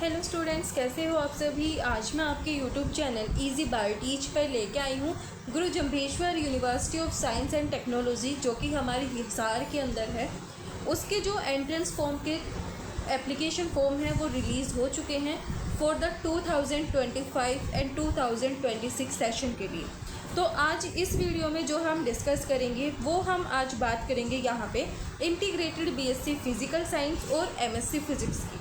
Hello students, कैसे हो आप सभी। आज मैं आपके YouTube channel easy bio teach पर लेके आई हूँ गुरु Jambheshwar university of science and technology, जो कि हमारे हिसार के अंदर है। उसके जो एंट्रेंस फॉर्म के एप्लीकेशन फॉर्म हैं वो रिलीज़ हो चुके हैं फॉर द 2025 एंड 2026 सेशन के लिए। तो आज इस वीडियो में जो हम डिस्कस करेंगे वो हम आज बात करेंगे यहाँ पे इंटीग्रेटेड बीएससी फिजिकल साइंस और एमएससी फिजिक्स की।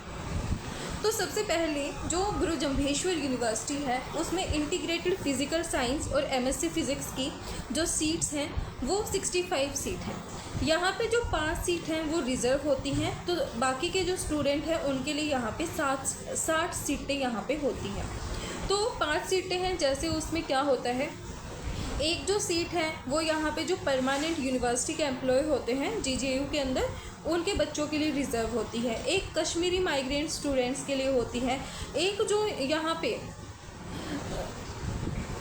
तो सबसे पहले जो गुरु जम्भेश्वर यूनिवर्सिटी है उसमें इंटीग्रेटेड फिजिकल साइंस और एमएससी फिजिक्स की जो सीट्स हैं वो 65 सीट हैं। यहाँ पे जो 5 सीट हैं वो रिज़र्व होती हैं, तो बाकी के जो स्टूडेंट हैं उनके लिए यहाँ पे 60 सीटें यहाँ पे होती हैं। तो 5 सीटें हैं, जैसे उसमें क्या होता है, एक जो सीट है वो यहाँ पे जो परमानेंट यूनिवर्सिटी के एम्प्लॉय होते हैं जीजेयू के अंदर, उनके बच्चों के लिए रिज़र्व होती है। एक कश्मीरी माइग्रेंट स्टूडेंट्स के लिए होती है। एक जो यहाँ पे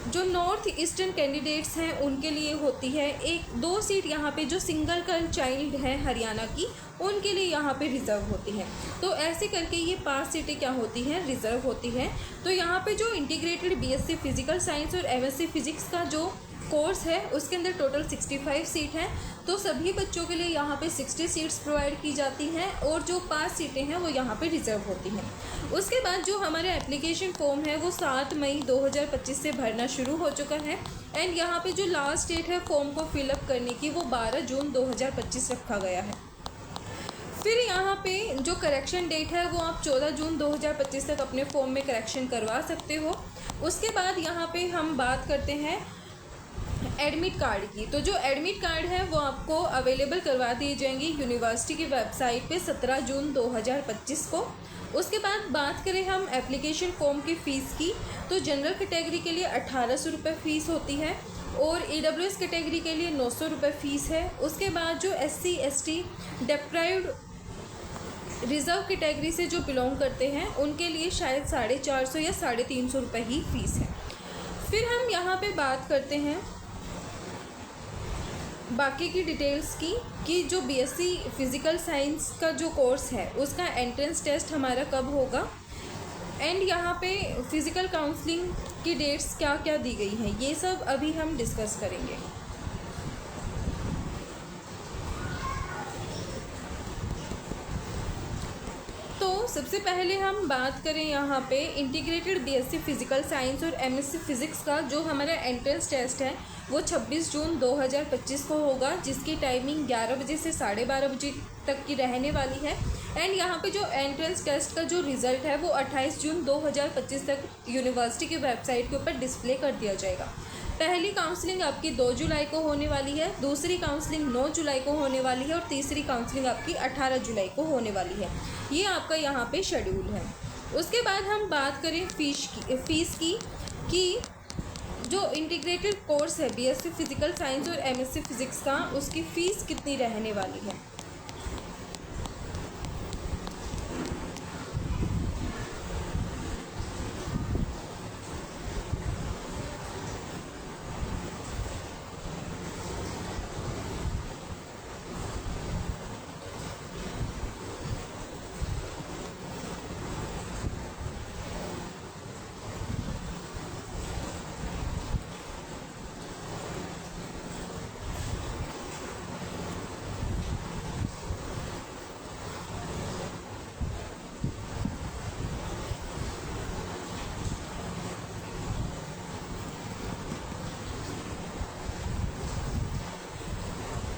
जो नॉर्थ ईस्टर्न कैंडिडेट्स हैं उनके लिए होती है। एक 2 सीट यहाँ पे जो सिंगल गर्ल चाइल्ड है हरियाणा की, उनके लिए यहाँ पे रिज़र्व होती है। तो ऐसे करके ये 5 सीटें क्या होती हैं, रिज़र्व होती हैं। तो यहाँ पे जो इंटीग्रेटेड बीएससी फिजिकल साइंस और एमएससी फिजिक्स का जो कोर्स है उसके अंदर टोटल 65 सीट हैं। तो सभी बच्चों के लिए यहाँ पे 60 सीट्स प्रोवाइड की जाती हैं और जो 5 सीटें हैं वो यहाँ पे रिज़र्व होती हैं। उसके बाद जो हमारा एप्लीकेशन फॉर्म है वो 7 मई 2025 से भरना शुरू हो चुका है। एंड यहाँ पे जो लास्ट डेट है फॉर्म को फिलअप करने की वो 12 जून 2025 रखा गया है। फिर यहाँ पे जो करेक्शन डेट है वो आप 14 जून 2025 तक अपने फॉर्म में करेक्शन करवा सकते हो। उसके बाद यहाँ पे हम बात करते हैं एडमिट कार्ड की। तो जो एडमिट कार्ड है वो आपको अवेलेबल करवा दिए जाएंगे यूनिवर्सिटी की वेबसाइट पे 17 जून 2025 को। उसके बाद बात करें हम एप्लीकेशन फॉर्म की फ़ीस की, तो जनरल कैटेगरी के लिए 1800 रुपये फ़ीस होती है और ईडब्ल्यूएस कैटेगरी के लिए 900 रुपये फ़ीस है। उसके बाद जो SC ST deprived reserve category से जो बिलोंग करते हैं उनके लिए शायद 450 या 350 रुपये ही फ़ीस है। फिर हम यहाँ पे बात करते हैं बाकी की डिटेल्स की कि जो बीएससी फिज़िकल साइंस का जो कोर्स है उसका एंट्रेंस टेस्ट हमारा कब होगा, एंड यहाँ पे फ़िज़िकल काउंसलिंग की डेट्स क्या क्या दी गई हैं, ये सब अभी हम डिस्कस करेंगे। तो सबसे पहले हम बात करें यहाँ पे इंटीग्रेटेड बीएससी फिजिकल साइंस और एमएससी फिजिक्स का जो हमारा एंट्रेंस टेस्ट है वो 26 जून 2025 को होगा, जिसकी टाइमिंग 11 बजे से 12:30 बजे तक की रहने वाली है। एंड यहाँ पे जो एंट्रेंस टेस्ट का जो रिज़ल्ट है वो 28 जून 2025 तक यूनिवर्सिटी की वेबसाइट के ऊपर डिस्प्ले कर दिया जाएगा। पहली काउंसलिंग आपकी 2 जुलाई को होने वाली है, दूसरी काउंसलिंग 9 जुलाई को होने वाली है और तीसरी काउंसलिंग आपकी 18 जुलाई को होने वाली है। ये आपका यहाँ पे शेड्यूल है। उसके बाद हम बात करें फ़ीस की कि जो इंटीग्रेटेड कोर्स है बीएससी फिजिकल साइंस और एमएससी फिजिक्स का, उसकी फ़ीस कितनी रहने वाली है।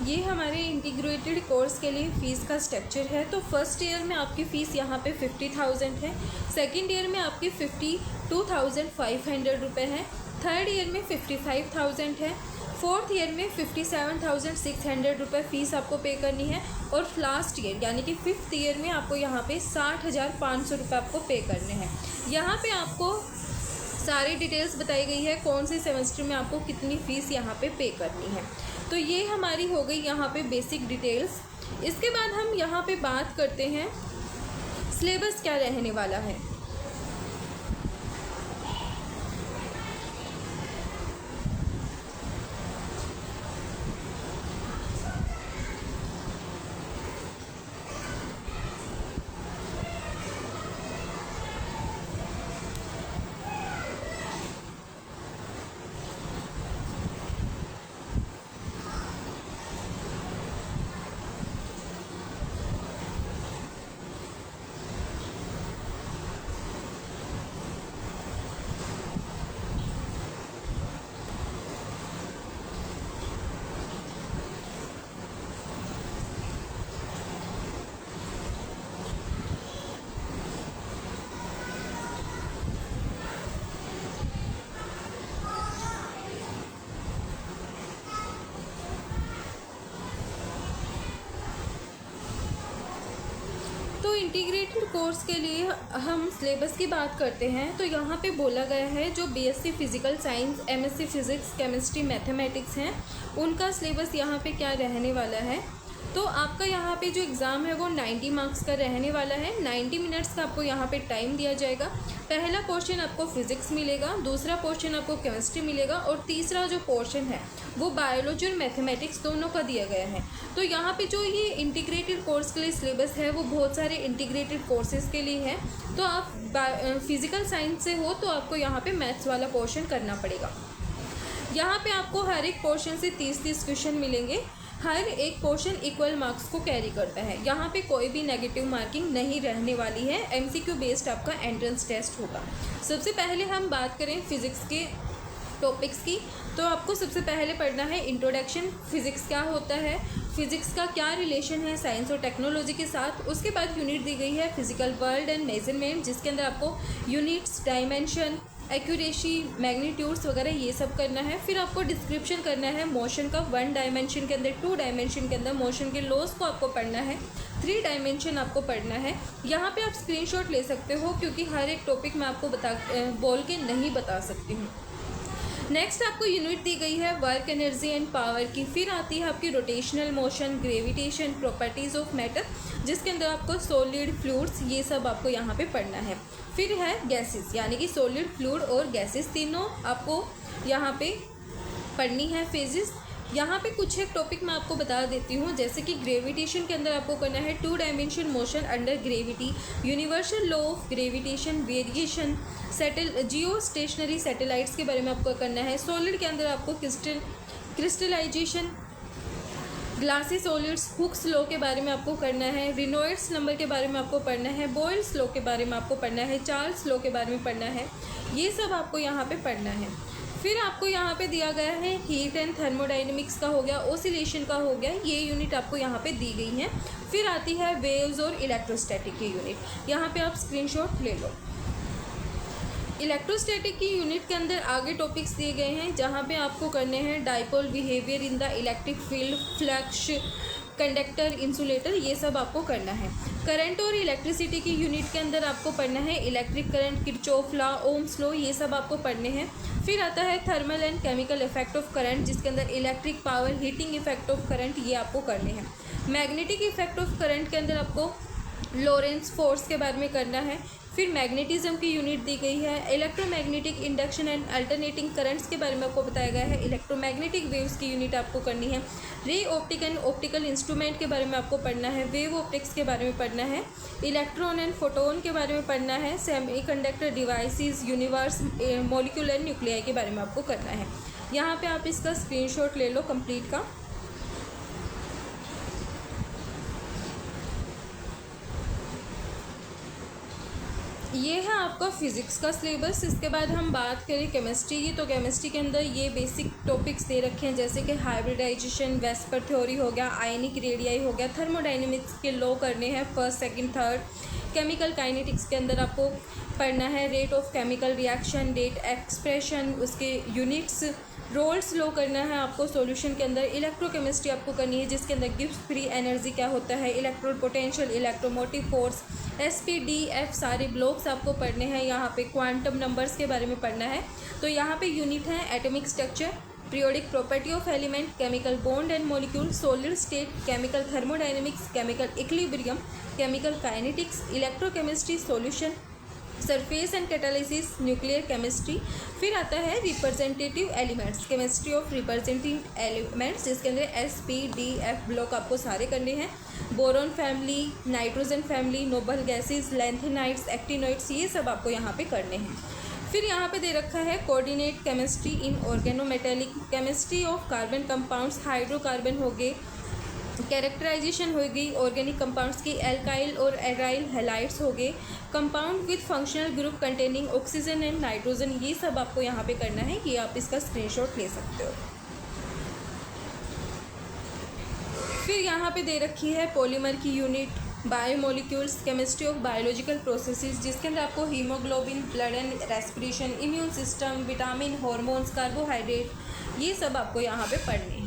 ये हमारे इंटीग्रेटेड कोर्स के लिए फ़ीस का स्ट्रक्चर है। तो फर्स्ट ईयर में आपकी फ़ीस यहाँ पे 50,000 है, सेकंड ईयर में आपकी 52,500 रुपये है, थर्ड ईयर में 55,000 है, फोर्थ ईयर में 57,600 रुपये फ़ीस आपको पे करनी है और लास्ट ईयर यानी कि 5th ईयर में आपको यहाँ पे 60,500 रुपये आपको पे करने हैं। यहाँ पे आपको सारी डिटेल्स बताई गई है कौन से सेमेस्टर में आपको कितनी फ़ीस यहाँ पे करनी है। तो ये हमारी हो गई यहाँ पे बेसिक डिटेल्स। इसके बाद हम यहाँ पे बात करते हैं सिलेबस क्या रहने वाला है। तो इंटीग्रेटेड कोर्स के लिए हम सिलेबस की बात करते हैं तो यहाँ पे बोला गया है जो BSc physical science, MSc physics, chemistry, mathematics हैं उनका सिलेबस यहाँ पे क्या रहने वाला है। तो आपका यहाँ पे जो एग्ज़ाम है वो 90 मार्क्स का रहने वाला है। 90 मिनट्स का आपको यहाँ पे टाइम दिया जाएगा। पहला पोर्शन आपको फिज़िक्स मिलेगा, दूसरा पोर्शन आपको केमिस्ट्री मिलेगा और तीसरा जो पोर्शन है वो बायोलॉजी और मैथमेटिक्स दोनों का दिया गया है। तो यहाँ पे जो ये इंटीग्रेटेड कोर्स के लिए सिलेबस है वो बहुत सारे इंटीग्रेटेड कोर्सेज़ के लिए है। तो आप फिज़िकल साइंस से हो तो आपको यहाँ पर मैथ्स वाला पोर्शन करना पड़ेगा। यहाँ पर आपको हर एक पोर्शन से 30-30 क्वेश्चन मिलेंगे। हर एक पोर्शन इक्वल मार्क्स को कैरी करता है। यहाँ पे कोई भी नेगेटिव मार्किंग नहीं रहने वाली है। एमसीक्यू बेस्ड आपका एंट्रेंस टेस्ट होगा। सबसे पहले हम बात करें फिज़िक्स के टॉपिक्स की तो आपको सबसे पहले पढ़ना है इंट्रोडक्शन, फिज़िक्स क्या होता है, फिज़िक्स का क्या रिलेशन है साइंस और टेक्नोलॉजी के साथ। उसके बाद यूनिट दी गई है फिजिकल वर्ल्ड एंड मेजरमेंट, जिसके अंदर आपको यूनिट्स, डायमेंशन, एक्यूरेसी, मैग्नीट्यूड्स वगैरह ये सब करना है। फिर आपको डिस्क्रिप्शन करना है मोशन का, 1 डायमेंशन के अंदर, 2 डायमेंशन के अंदर मोशन के लॉज को आपको पढ़ना है, 3 डायमेंशन आपको पढ़ना है। यहाँ पे आप स्क्रीनशॉट ले सकते हो क्योंकि हर एक टॉपिक मैं आपको बोल के नहीं बता सकती हूँ। नेक्स्ट आपको यूनिट दी गई है वर्क, एनर्जी एंड पावर की। फिर आती है आपकी rotational motion, gravitation, properties of matter, जिसके अंदर आपको सॉलिड, फ्लूइड्स ये सब आपको यहाँ पे पढ़ना है। फिर है गैसेस, यानी कि सॉलिड, फ्लूइड और गैसेस तीनों आपको यहाँ पे पढ़नी है। फेजेस यहाँ पे कुछ एक टॉपिक मैं आपको बता देती हूँ, जैसे कि ग्रेविटेशन के अंदर आपको करना है 2 dimension motion under gravity, universal law of gravitation, variation, Jio stationery satellites के बारे में आपको करना है। सॉलिड के अंदर आपको crystallization, glassy solids, Hooke's law के बारे में आपको करना है, रिनॉल्ड्स नंबर के बारे में आपको पढ़ना है, बॉयल्स लॉ के बारे में आपको पढ़ना है, चार्ल्स लॉ के बारे में पढ़ना है। ये सब आपको यहाँ पे पढ़ना है। फिर आपको यहाँ पे दिया गया है हीट एंड थर्मोडाइनमिक्स का हो गया, ओसिलेशन का हो गया, ये यूनिट आपको यहाँ पे दी गई हैं। फिर आती है वेव्स और इलेक्ट्रोस्टैटिक की यूनिट, यहाँ पे आप स्क्रीनशॉट ले लो। इलेक्ट्रोस्टैटिक की यूनिट के अंदर आगे टॉपिक्स दिए गए हैं जहाँ पे आपको करने हैं dipole behaviour in the electric field, flux, conductor, insulator, ये सब आपको करना है। करंट और इलेक्ट्रिसिटी की यूनिट के अंदर आपको पढ़ना है electric current, Kirchhoff law, Ohm's law, ये सब आपको पढ़ने हैं। फिर आता है thermal and chemical effect of current, जिसके अंदर electric power, heating effect of current, ये आपको करने हैं। मैग्नेटिक इफेक्ट ऑफ करंट के अंदर आपको लॉरेंस फोर्स के बारे में करना है। फिर मैग्नेटिज्म की यूनिट दी गई है, electromagnetic induction and alternating currents के बारे में आपको बताया गया है। इलेक्ट्रोमैग्नेटिक वेव्स की यूनिट आपको करनी है। रे ऑप्टिक एंड ऑप्टिकल इंस्ट्रूमेंट के बारे में आपको पढ़ना है। वेव ऑप्टिक्स के बारे में पढ़ना है। इलेक्ट्रॉन एंड फोटोन के बारे में पढ़ना है। Semiconductor devices, universe, molecular nuclei के बारे में आपको करना है। यहाँ पे आप इसका स्क्रीनशॉट ले लो कंप्लीट का। ये है आपका फ़िज़िक्स का सिलेबस। इसके बाद हम बात करें केमिस्ट्री की, तो केमिस्ट्री के अंदर ये बेसिक टॉपिक्स दे रखे हैं, जैसे कि हाइब्रिडाइजेशन, वेस्पर थ्योरी हो गया, आयनिक रेडियाई हो गया, थर्मोडाइनमिक्स के लॉ करने हैं 1st, 2nd, 3rd। Chemical kinetics के अंदर आपको पढ़ना है rate of chemical reaction, rate expression, उसके यूनिट्स, रोल्स लो करना है आपको सॉल्यूशन के अंदर। इलेक्ट्रोकेमिस्ट्री आपको करनी है, जिसके अंदर गिब्स फ्री एनर्जी क्या होता है, electrode potential, electromotive force, SPDF सारे ब्लॉक्स आपको पढ़ने हैं। यहाँ पे क्वांटम नंबर्स के बारे में पढ़ना है। तो यहाँ पे यूनिट है atomic structure, periodic property of element, chemical bond and molecule, solid state, chemical thermodynamics, chemical equilibrium, chemical kinetics, electrochemistry, solution, surface and catalysis, nuclear chemistry. फिर आता है representative elements, chemistry of representative elements, जिसके अंदर SPDF block आपको सारे करने हैं। Boron family, nitrogen family, noble gases, lanthanides, actinoids, ये सब आपको यहाँ पे करने हैं। फिर यहाँ पे दे रखा है coordinate chemistry in organometallic, chemistry of carbon compounds, hydrocarbon हो गए, कैरेक्टराइजेशन हो गई ऑर्गेनिक कंपाउंड्स की, एल्काइल और एराइल हैलाइड्स हो गए, compound with functional group containing oxygen and nitrogen, ये सब आपको यहाँ पे करना है। ये आप इसका स्क्रीनशॉट ले सकते हो। फिर यहाँ पे दे रखी है पॉलीमर की unit, biomolecules, chemistry of biological processes, जिसके अंदर आपको haemoglobin, blood and respiration, immune system, vitamin, hormones, carbohydrate, ये सब आपको यहाँ पे पढ़ने हैं।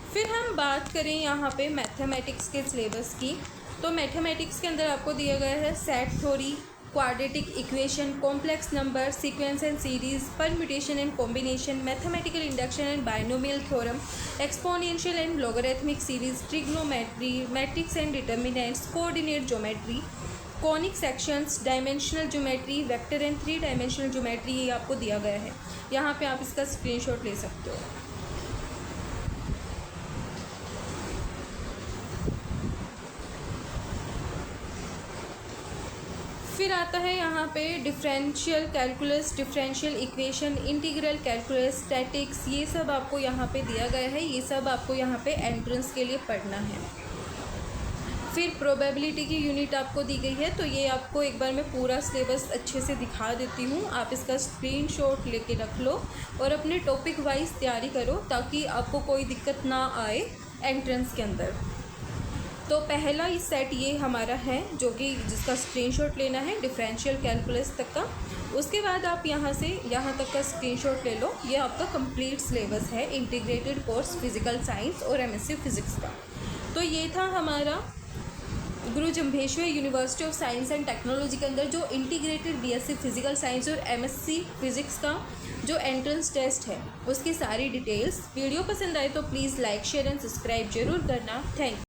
फिर हम बात करें यहाँ पे मैथमेटिक्स के सिलेबस की, तो मैथमेटिक्स के अंदर आपको दिया गया है set theory, quadratic equation, complex number, sequence and series, permutation and combination, mathematical induction and binomial theorem, exponential and logarithmic series, trigonometry, matrix and determinants, coordinate geometry, conic sections, dimensional geometry, vector and 3 dimensional geometry, ये आपको दिया गया है। यहाँ पे आप इसका screenshot ले सकते हो। फिर आता है यहाँ पे differential calculus, differential equation, integral calculus, statics, ये सब आपको यहाँ पे दिया गया है। ये सब आपको यहाँ पे एंट्रेंस के लिए पढ़ना है। फिर प्रोबेबिलिटी की यूनिट आपको दी गई है, तो ये आपको एक बार मैं पूरा सिलेबस अच्छे से दिखा देती हूँ। आप इसका स्क्रीनशॉट लेके रख लो और अपने टॉपिक वाइज तैयारी करो ताकि आपको कोई दिक्कत ना आए एंट्रेंस के अंदर। तो पहला ही सेट ये हमारा है जो कि जिसका स्क्रीनशॉट लेना है डिफरेंशियल कैलकुलस तक का। उसके बाद आप यहाँ से यहाँ तक का स्क्रीनशॉट ले लो। ये आपका कंप्लीट सिलेबस है इंटीग्रेटेड कोर्स फिजिकल साइंस और एमएससी फिज़िक्स का। तो ये था हमारा गुरु Jambheshwar university of science and technology के अंदर जो इंटीग्रेटेड बीएससी फिजिकल साइंस और एमएससी फिज़िक्स का जो एंट्रेंस टेस्ट है उसकी सारी डिटेल्स। वीडियो पसंद आए तो please like share and subscribe जरूर करना। Thank you.